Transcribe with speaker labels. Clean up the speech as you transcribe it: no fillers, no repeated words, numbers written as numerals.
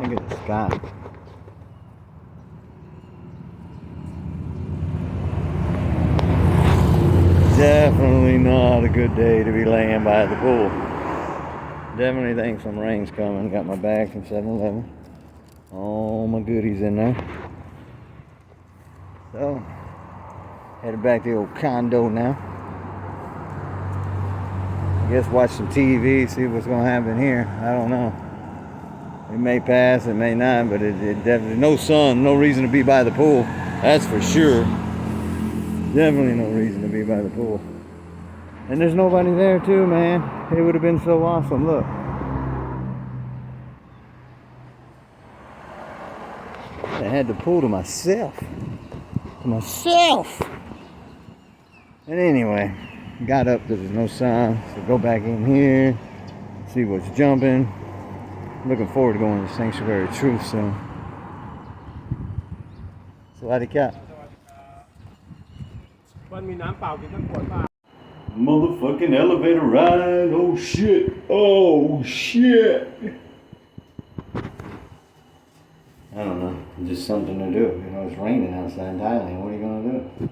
Speaker 1: Look at the sky. Definitely not a good day to be laying by the pool. Definitely think some rain's coming. Got my bag from 7-Eleven. All my goodies in there. So, headed back to the old condo now. I guess watch some TV, see what's going to happen here. I don't know. It may pass, it may not, but it definitely, no sun, no reason to be by the pool. That's for sure. Definitely no reason to be by the pool. And there's nobody there too, man. It would have been so awesome. Look. I had the pool to myself. And anyway, got up because there's no sun. So go back in here, see what's jumping. Looking forward to going to Sanctuary of Truth soon. Sawadee Cat. Motherfucking elevator ride. Oh shit. Oh shit. I don't know. Just something to do. You know, it's raining outside in Thailand. What are you gonna do?